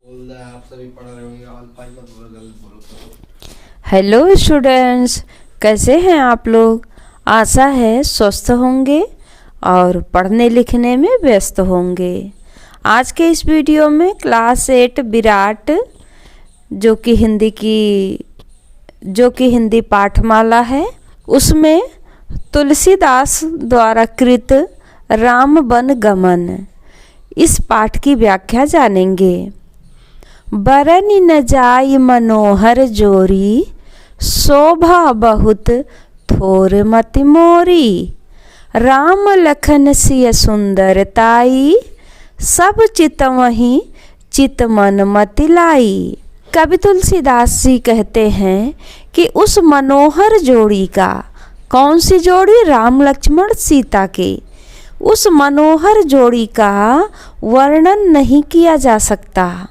बोल रहा है, आप सभी पढ़ रहे होंगे। अल्फाई मत बोलो, गलत बोलो तो। हेलो स्टूडेंट्स, कैसे हैं आप लोग। आशा है स्वस्थ होंगे और पढ़ने लिखने में व्यस्त होंगे। आज के इस वीडियो में क्लास 8 विराट जो कि हिंदी पाठमाला है, उसमें तुलसीदास द्वारा कृत राम वन गमन, इस पाठ की व्याख्या जानेंगे। बरनि न जाय मनोहर जोरी, शोभा बहुत थोर मति मोरी। राम लखन सिय सुंदरताई, सब चितवहीं चित मन मति लाई। कवि तुलसीदास जी कहते हैं कि उस मनोहर जोड़ी का, कौन सी जोड़ी, राम लक्ष्मण सीता के, उस मनोहर जोड़ी का वर्णन नहीं किया जा सकता,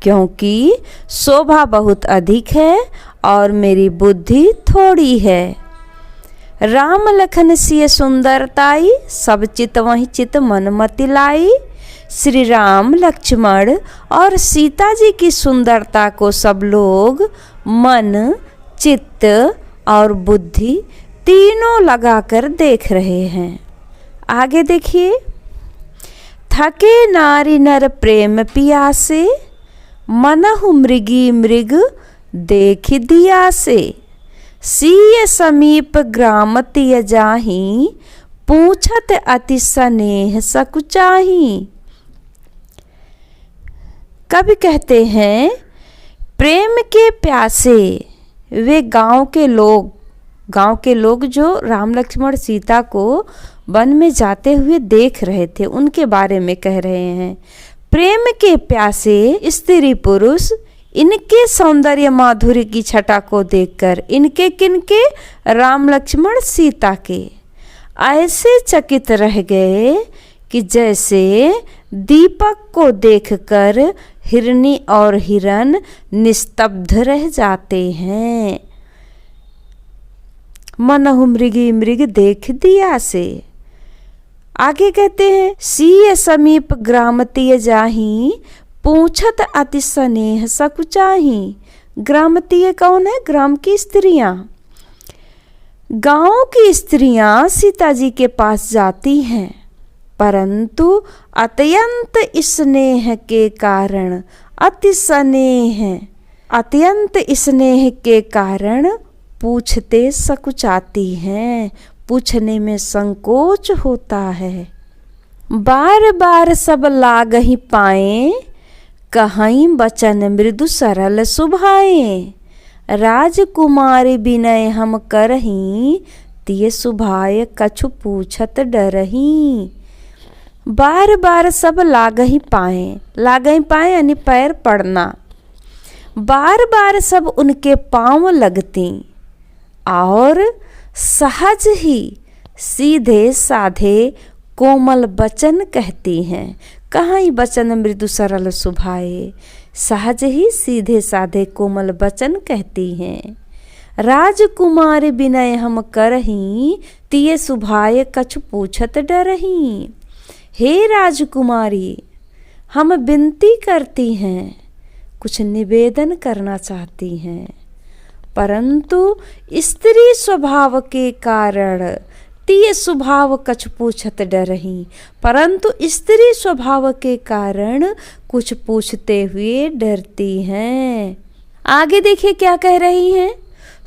क्योंकि शोभा बहुत अधिक है और मेरी बुद्धि थोड़ी है। राम लखन सिय सुंदरताई, सब चित वहीं चित मन मति लाई। श्री राम लक्ष्मण और सीता जी की सुंदरता को सब लोग मन, चित्त और बुद्धि तीनों लगाकर देख रहे हैं। आगे देखिए। थके नारी नर प्रेम पियासे, मनहु मृगी मृग देख दिया से। सीय समीप ग्राम तिय जाहि, पूछत अति स्नेह सकुचाही। कवि कहते हैं, प्रेम के प्यासे वे गांव के लोग जो राम लक्ष्मण सीता को वन में जाते हुए देख रहे थे, उनके बारे में कह रहे हैं। प्रेम के प्यासे स्त्री पुरुष इनके सौंदर्य माधुर्य की छटा को देखकर, इनके किनके, राम लक्ष्मण सीता के, ऐसे चकित रह गए कि जैसे दीपक को देखकर हिरनी और हिरन निस्तब्ध रह जाते हैं। मनहु मृगी मृग देख दिया से। आगे कहते हैं, सीय समीप ग्राम तिय जाहि, पूछत अति स्नेह सकुचाही। ग्राम तिय कौन है? ग्राम की स्त्रियां। गांव की स्त्रियां सीता जी के पास जाती हैं, परंतु अत्यंत स्नेह के कारण, अत्यंत स्नेह के कारण पूछते सकुचाती हैं, पूछने में संकोच होता है। बार बार सब लागहि पाए, कहीं बचन मृदु सरल सुभाए। राजकुमारी विनय हम करहीं, तिय सुभाय कछु पूछत डरहीं। बार बार सब लागहि पाए यानी पैर पड़ना। बार बार सब उनके पांव लगती और सहज ही सीधे साधे कोमल वचन कहती हैं। कहाँ वचन मृदु सरल सुभाए, सहज ही सीधे साधे कोमल वचन कहती हैं। राजकुमार विनय हम करहीं, तिय सुभाए कछु पूछत डरहीं। हे राजकुमारी, हम विनती करती हैं, कुछ निवेदन करना चाहती हैं, परंतु स्त्री स्वभाव के कारण, तिय स्वभाव कछु पूछत डरहीं, परंतु स्त्री स्वभाव के कारण कुछ पूछते हुए डरती हैं। आगे देखिए क्या कह रही हैं।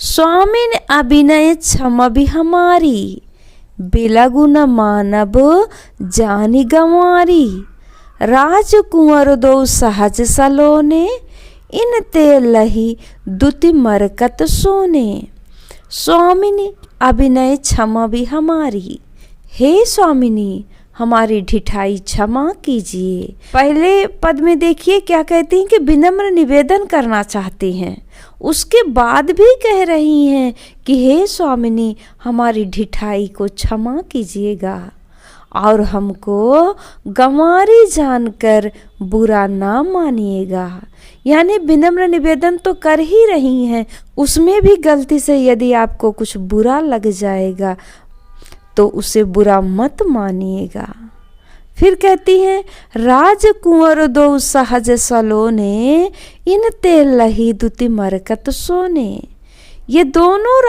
स्वामिन अभिनय क्षम भी हमारी, बिलगु न मानब जानी गंवारी। राजकुंवर दो सहज सलोने, इन ते लही दुति मरकत सोने। स्वामिनी अभिनय क्षमा भी हमारी, हे स्वामिनी हमारी ढिठाई क्षमा कीजिए। पहले पद में देखिए क्या कहती हैं कि विनम्र निवेदन करना चाहती हैं, उसके बाद भी कह रही हैं कि हे स्वामिनी हमारी ढिठाई को क्षमा कीजिएगा और हमको गंवारी जानकर बुरा ना मानिएगा। यानी विनम्र निवेदन तो कर ही रही हैं, उसमें भी गलती से यदि आपको कुछ बुरा लग जाएगा तो उसे बुरा मत मानिएगा। फिर कहती हैं, राजकुंवर दो सहज सलोने, इन ते लही दुति मरकत सोने। ये दोनों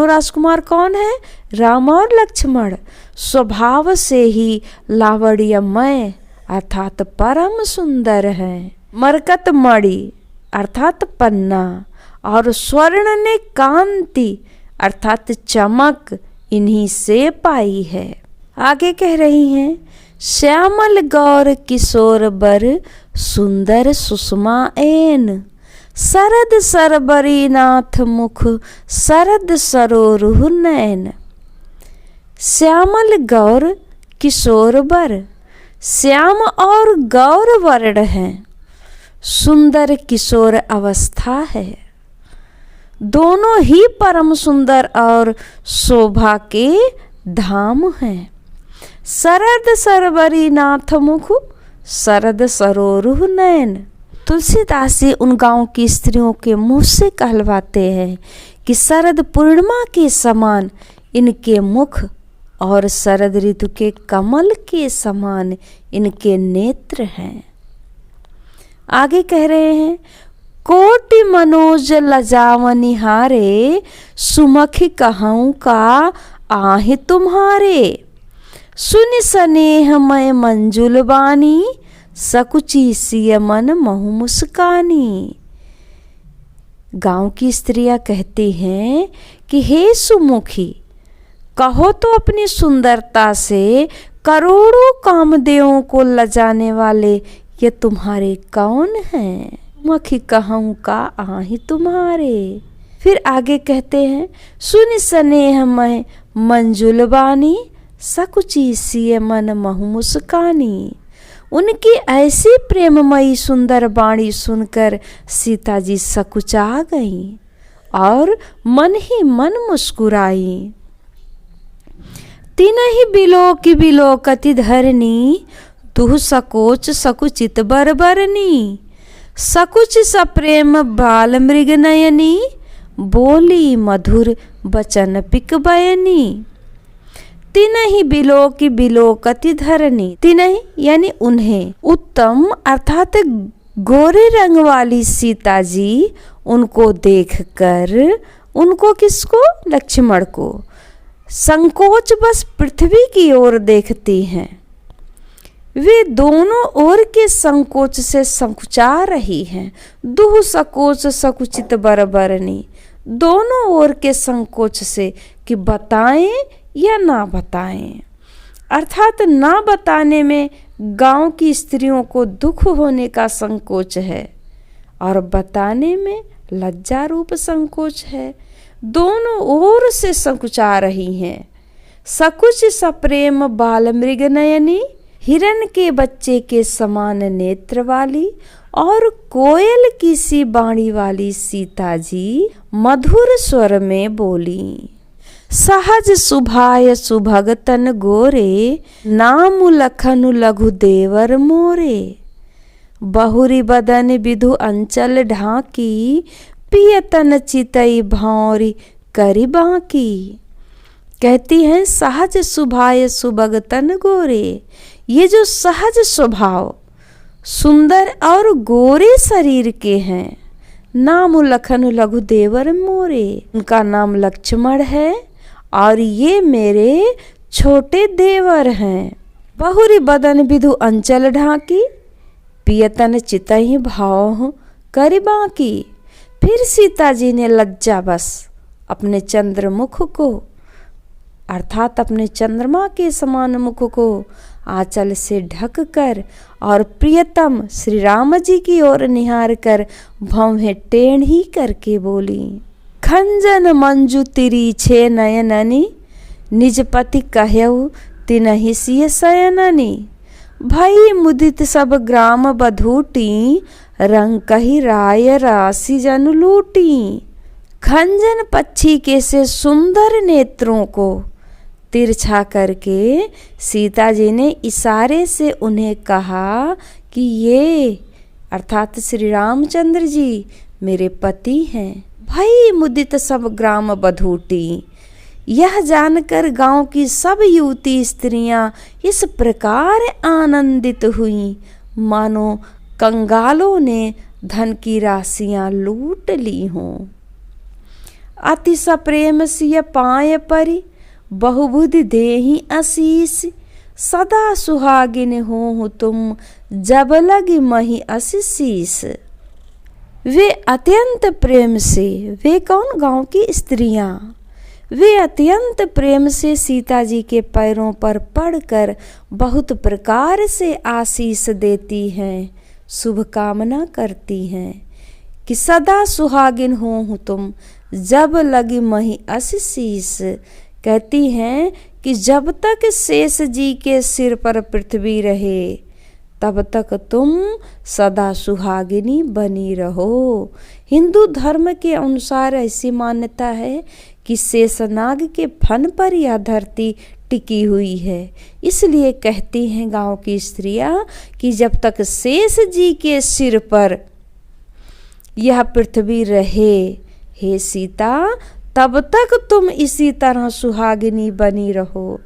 राजकुमार कौन है? राम और लक्ष्मण स्वभाव से ही लावण्यमय अर्थात परम सुंदर है। मरकत मणि अर्थात पन्ना और स्वर्ण ने कांति अर्थात चमक इन्हीं से पाई है। आगे कह रही हैं, श्यामल गौर किशोर बर सुंदर सुषमा ऐन, सरद सरबरी नाथ मुख सरद सरोरुह नैन। श्यामल गौर किशोर बर, श्याम और गौर वर्ण है, सुंदर किशोर अवस्था है। दोनों ही परम सुंदर और शोभा के धाम हैं। सरद सरबरी नाथ मुख सरद सरोरुह नैन। तुलसीदास जी उन गांव की स्त्रियों के मुंह से कहलवाते हैं कि शरद पूर्णिमा के समान इनके मुख और शरद ऋतु के कमल के समान इनके नेत्र हैं। आगे कह रहे हैं, कोटि मनोज लजावनिहारे, सुमखी कहूँ का आहे तुम्हारे। सुनि स्नेह मय मंजुल बानी, सकुची सिय मन महु मुस्कानी। गांव की स्त्रियां कहती हैं कि हे सुमुखी, कहो तो अपनी सुंदरता से करोड़ों कामदेवों को लजाने वाले ये तुम्हारे कौन हैं? मखी कहूँ का आही तुम्हारे। फिर आगे कहते हैं, सुनि स्नेह मय मंजुल बानी, सकुची सिय मन महु मुस्कानी। उनकी ऐसी प्रेममयी सुंदर वाणी सुनकर सीता जी सकुचा गईं और मन ही मन मुस्कुराई। तिनहि बिलोकति धरनी, तुह सकोच सकुचित बरबरनी। सकुच सप्रेम बाल मृग नयनी, बोली मधुर बचन पिक बयनी। तिनहि बिलोकति धरनी, तिनहि यानी उन्हें, उत्तम अर्थात गोरे रंग वाली सीता जी उनको देखकर, उनको किसको? लक्ष्मण को संकोच बस पृथ्वी की ओर देखती हैं। वे दोनों ओर के संकोच से संकुचा रही हैं। दुह सकोच सकुचित बरबरनी, दोनों ओर के संकोच से कि बताएं या ना बताएं, अर्थात ना बताने में गांव की स्त्रियों को दुख होने का संकोच है और बताने में लज्जा रूप संकोच है। दोनों ओर से संकुचा रही हैं। सकुच सप्रेम बाल मृग नयनी, हिरण के बच्चे के समान नेत्र वाली और कोयल की सी बाणी वाली सीता जी मधुर स्वर में बोली। सहज सुभाय सुभगतन गोरे, नाम लखनु लघु देवर मोरे। बहुरी बदन विधु अंचल ढाकी, पियतन चितई भौरी करी बाकी। कहती हैं, सहज सुभाय सुभगतन गोरे, ये जो सहज स्वभाव सुंदर और गोरे शरीर के हैं। नाम लखनु लघु देवर मोरे, उनका नाम लक्ष्मण है और ये मेरे छोटे देवर हैं। बहुरी बदन विधु अंचल ढाकी, पियतन चितई भाव करी बाकी। फिर सीता जी ने लज्जा बस अपने चंद्रमुख को अर्थात अपने चंद्रमा के समान मुख को आंचल से ढक कर और प्रियतम श्री राम जी की ओर निहार कर भौहें टेढ़ ही करके बोली। खंजन मंजू तिरीछे नयननी, निज पति कहऊ तिनहि सिय शयननी। भई मुदित सब ग्राम बधूटी, रंग कही राय राशि जन लूटी। खंजन पक्षी के से सुंदर नेत्रों को तिरछा करके सीता जी ने इशारे से उन्हें कहा कि ये अर्थात श्री रामचंद्र जी मेरे पति हैं। भई मुदित सब ग्राम बधूटी, यह जानकर गांव की सब युवती स्त्रियां इस प्रकार आनंदित हुईं मानो कंगालों ने धन की राशियां लूट ली हों। अति सप्रेम सिय पाए परि बहुबुद्धि देहि आशीष, सदा सुहागिन हो तुम जब लगी मही आशीष। वे अत्यंत प्रेम से, वे कौन? गांव की स्त्रियां, वे अत्यंत प्रेम से सीता जी के पैरों पर पड़कर बहुत प्रकार से आशीष देती हैं, शुभ कामना करती हैं कि सदा सुहागिन हो तुम जब लगी मही आशीष। कहती हैं कि जब तक शेष जी के सिर पर पृथ्वी रहे तब तक तुम सदा सुहागिनी बनी रहो। हिंदू धर्म के अनुसार ऐसी मान्यता है कि शेषनाग के फन पर यह धरती टिकी हुई है, इसलिए कहती हैं गांव की स्त्रियां कि जब तक शेष जी के सिर पर यह पृथ्वी रहे हे सीता, तब तक तुम इसी तरह सुहागिनी बनी रहो।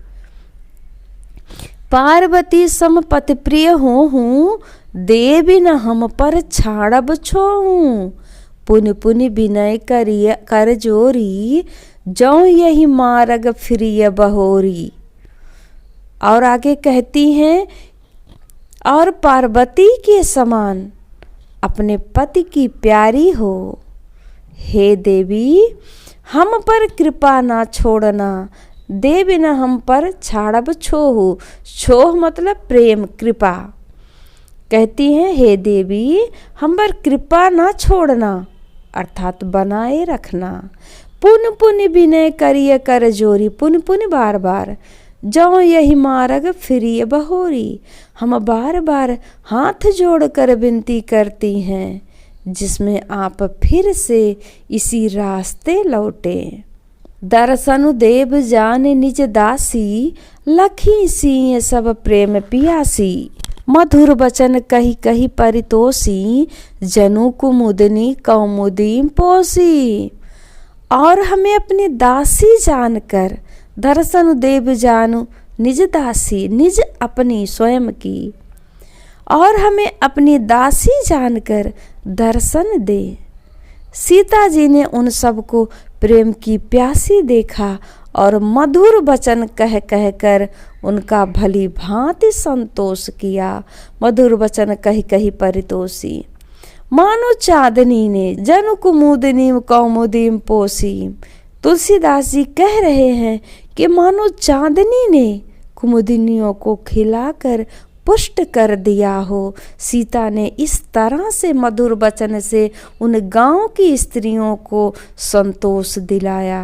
पार्वती समपति प्रिय हूँ, देवी न हम पर छाड़ब छोहूँ। पुनि पुनि विनय करिय कर जोरी, जौ यही मार्ग फिरिय बहोरी। और आगे कहती हैं, और पार्वती के समान अपने पति की प्यारी हो। हे देवी, हम पर कृपा ना छोड़ना, देवी न हम पर छाड़ब छोहू। छोह मतलब प्रेम, कृपा। कहती हैं हे देवी, हम पर कृपा ना छोड़ना, अर्थात बनाए रखना। पुन पुन विनय करिय कर जोरी, पुन पुन बार बार, जौ यही मार्ग फिरिय बहोरी। हम बार बार हाथ जोड़कर विनती करती हैं जिसमें आप फिर से इसी रास्ते लौटे। दर्शन देव जान निज दासी, लखी सिंह सब प्रेम पियासी। मधुर वचन कही कही परितोषी, जनु कुमुदनी कौमुदी पोसी। और हमें अपनी दासी जानकर, दर्शन देव जानू निज दासी, निज अपनी स्वयं की, और हमें अपनी दासी जानकर दर्शन दे। सीता जी ने उन सबको प्रेम की प्यासी देखा और मधुर वचन कह कह कर उनका भली भांति संतोष किया। मधुर वचन कही कही परितोषी, मानो चांदनी ने जनु कुमुदनी कौमुदी पोसी। तुलसीदास जी कह रहे हैं कि मानो चांदनी ने कुमुदिनियों को खिलाकर पुष्ट कर दिया हो। सीता ने इस तरह से मधुर वचन से उन गांव की स्त्रियों को संतोष दिलाया।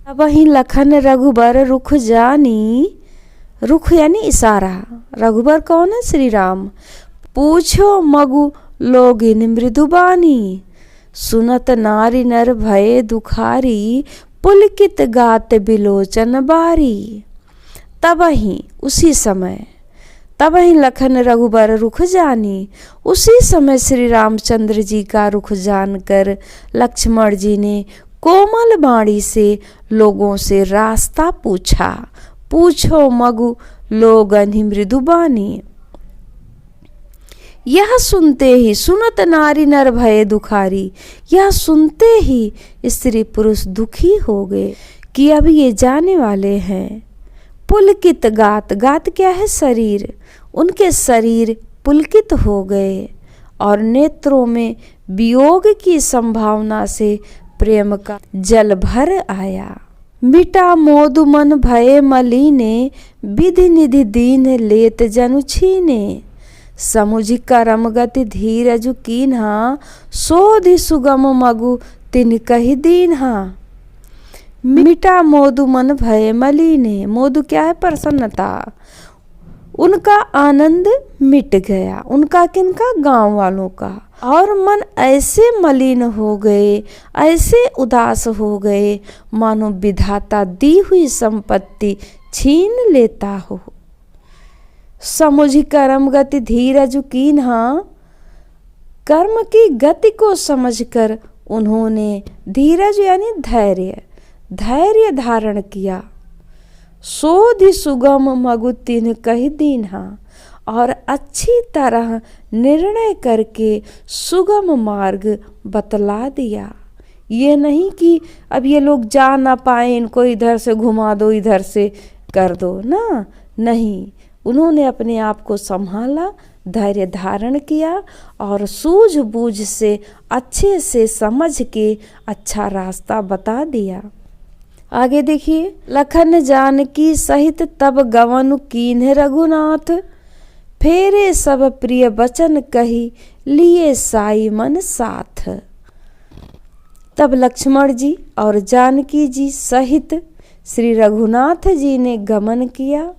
अब वहीं लखन रघुबर रुख जानी, रुख यानी इशारा, रघुबर कौन है? श्री राम। पूछो मगु लोगिन मृदुबानी, सुनत नारी नर भय दुखारी, पुलकित गात बिलोचन बारी। तबहि उसी समय, तबहि लखन रघुबर रुख जानी, उसी समय श्री रामचंद्र जी का रुख जानकर लक्ष्मण जी ने कोमल वाणी से लोगों से रास्ता पूछा। पूछो मगु लोगन मृदुबानी। यह सुनते ही, सुनत नारी नर भय दुखारी, यह सुनते ही स्त्री पुरुष दुखी हो गए कि अब ये जाने वाले हैं। पुलकित गात, गात क्या है? शरीर। उनके शरीर पुलकित हो गए और नेत्रों में वियोग की संभावना से प्रेम का जल भर आया। मिटा मोदु मन भय मलीने, विधि निधि दीन लेत जनु छीने। समुझि करम गति धीरजु कीन्हा, सोधि सुगम मगु तिन कहि दीन्हा। मिटा मोदु मन भय मलीने, मोदु क्या है? प्रसन्नता। उनका आनंद मिट गया, उनका किनका? गांव वालों का। और मन ऐसे मलिन हो गए, ऐसे उदास हो गए मानो विधाता दी हुई संपत्ति छीन लेता हो। समुझि कर्म गति धीरज कीन्हा, कर्म की गति को समझकर उन्होंने धीरज यानी धैर्य, धैर्य धारण किया। सोधि सुगम मगु तिन्ह कहि दीन्हा, और अच्छी तरह निर्णय करके सुगम मार्ग बतला दिया। ये नहीं कि अब ये लोग जा ना पाए, इनको इधर से घुमा दो, इधर से कर दो ना, नहीं, उन्होंने अपने आप को संभाला, धैर्य धारण किया और सूझबूझ से अच्छे से समझ के अच्छा रास्ता बता दिया। आगे देखिए, लखन जानकी सहित तब गवन कीन्ह रघुनाथ, फेरे सब प्रिय वचन कही लिए साई मन साथ। तब लक्ष्मण जी और जानकी जी सहित श्री रघुनाथ जी ने गमन किया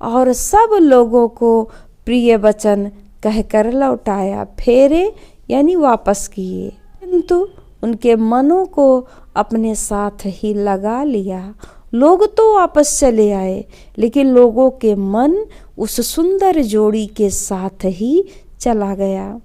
और सब लोगों को प्रिय वचन कहकर लौटाया। फेरे यानी वापस किए, किंतु उनके मनों को अपने साथ ही लगा लिया। लोग तो वापस चले आए, लेकिन लोगों के मन उस सुंदर जोड़ी के साथ ही चला गया।